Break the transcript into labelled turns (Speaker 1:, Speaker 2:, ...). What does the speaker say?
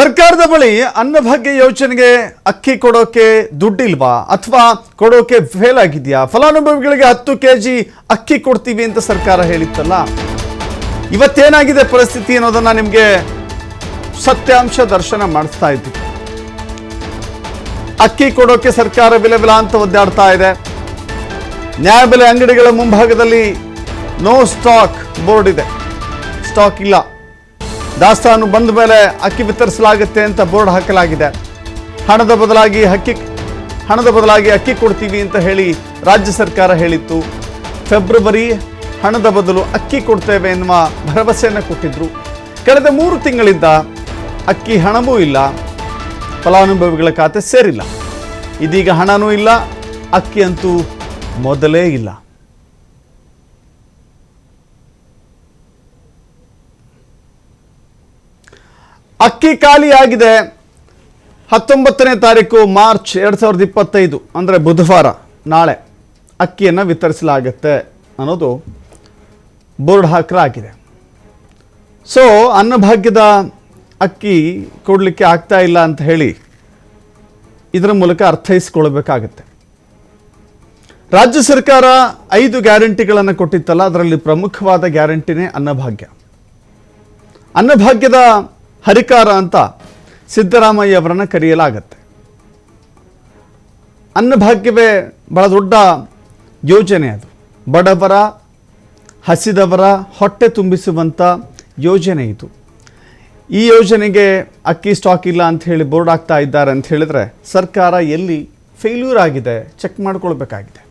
Speaker 1: ಸರ್ಕಾರದ ಬಳಿ ಅನ್ನಭಾಗ್ಯ ಯೋಜನೆಗೆ ಅಕ್ಕಿ ಕೊಡೋಕೆ ದುಡ್ಡಿಲ್ವಾ ಅಥವಾ ಕೊಡೋಕೆ ಫೇಲ್ ಆಗಿದೆಯಾ? ಫಲಾನುಭವಿಗಳಿಗೆ 10 ಕೆಜಿ ಅಕ್ಕಿ ಕೊಡ್ತೀವಿ ಅಂತ ಸರ್ಕಾರ ಹೇಳಿತ್ತಲ್ಲ, ಇವತ್ತೇನಾಗಿದೆ ಪರಿಸ್ಥಿತಿ ಅನ್ನೋದನ್ನ ನಿಮಗೆ ಸತ್ಯಾಂಶ ದರ್ಶನ ಮಾಡಿಸ್ತಾ ಇದ್ದೀವಿ. ಅಕ್ಕಿ ಕೊಡೋಕೆ ಸರ್ಕಾರ ವಿಲ ಅಂತ ಒದ್ದಾಡ್ತಾ ಇದೆ. ನ್ಯಾಯಬೆಲೆ ಅಂಗಡಿಗಳ ಮುಂಭಾಗದಲ್ಲಿ ನೋ ಸ್ಟಾಕ್ ಬೋರ್ಡ್ ಇದೆ, ಸ್ಟಾಕ್ ಇಲ್ಲ, ದಾಸ್ತಾನು ಬಂದ ಮೇಲೆ ಅಕ್ಕಿ ವಿತರಿಸಲಾಗುತ್ತೆ ಅಂತ ಬೋರ್ಡ್ ಹಾಕಲಾಗಿದೆ. ಹಣದ ಬದಲಾಗಿ ಅಕ್ಕಿ ಕೊಡ್ತೀವಿ ಅಂತ ಹೇಳಿ ರಾಜ್ಯ ಸರ್ಕಾರ ಹೇಳಿತ್ತು. ಫೆಬ್ರವರಿ ಹಣದ ಬದಲು ಅಕ್ಕಿ ಕೊಡ್ತೇವೆ ಎನ್ನುವ ಭರವಸೆಯನ್ನು ಕೊಟ್ಟಿದ್ರು. ಕಳೆದ 3 ತಿಂಗಳಿಂದ ಅಕ್ಕಿ ಹಣವೂ ಇಲ್ಲ, ಫಲಾನುಭವಿಗಳ ಖಾತೆ ಸೇರಿಲ್ಲ. ಇದೀಗ ಹಣನೂ ಇಲ್ಲ, ಅಕ್ಕಿ ಅಂತೂ ಮೊದಲೇ ಇಲ್ಲ. ಅಕ್ಕಿ ಖಾಲಿಯಾಗಿದೆ. 19ನೇ ತಾರೀಕು ಮಾರ್ಚ್ 2025 ಅಂದರೆ ಬುಧವಾರ, ನಾಳೆ ಅಕ್ಕಿಯನ್ನು ವಿತರಿಸಲಾಗುತ್ತೆ ಅನ್ನೋದು ಬೋರ್ಡ್ ಹಾಕಲಾಗಿದೆ. ಸೊ ಅನ್ನಭಾಗ್ಯದ ಅಕ್ಕಿ ಕೊಡಲಿಕ್ಕೆ ಆಗ್ತಾ ಇಲ್ಲ ಅಂತ ಹೇಳಿ ಇದರ ಮೂಲಕ ಅರ್ಥೈಸಿಕೊಳ್ಬೇಕಾಗತ್ತೆ. ರಾಜ್ಯ ಸರ್ಕಾರ 5 ಗ್ಯಾರಂಟಿಗಳನ್ನು ಕೊಟ್ಟಿತ್ತಲ್ಲ, ಅದರಲ್ಲಿ ಪ್ರಮುಖವಾದ ಗ್ಯಾರಂಟಿನೇ ಅನ್ನಭಾಗ್ಯ. ಅನ್ನಭಾಗ್ಯದ ಹರಿಕಾರ ಅಂತ ಸಿದ್ದರಾಮಯ್ಯ ಅವರನ್ನು ಕರೆಯಲಾಗತ್ತೆ. ಅನ್ನಭಾಗ್ಯವೇ ಬಹಳ ದೊಡ್ಡ ಯೋಜನೆ. ಅದು ಬಡವರ, ಹಸಿದವರ ಹೊಟ್ಟೆ ತುಂಬಿಸುವಂಥ ಯೋಜನೆ ಇದು. ಈ ಯೋಜನೆಗೆ ಅಕ್ಕಿ ಸ್ಟಾಕ್ ಇಲ್ಲ ಅಂತ ಹೇಳಿ ಬೋರ್ಡ್ ಆಗ್ತಾ ಇದ್ದಾರೆ ಅಂತ ಹೇಳಿದ್ರೆ ಸರ್ಕಾರ ಎಲ್ಲಿ ಫೇಲ್ಯೂರ್ ಆಗಿದೆ ಚೆಕ್ ಮಾಡ್ಕೊಳ್ಬೇಕಾಗಿದೆ.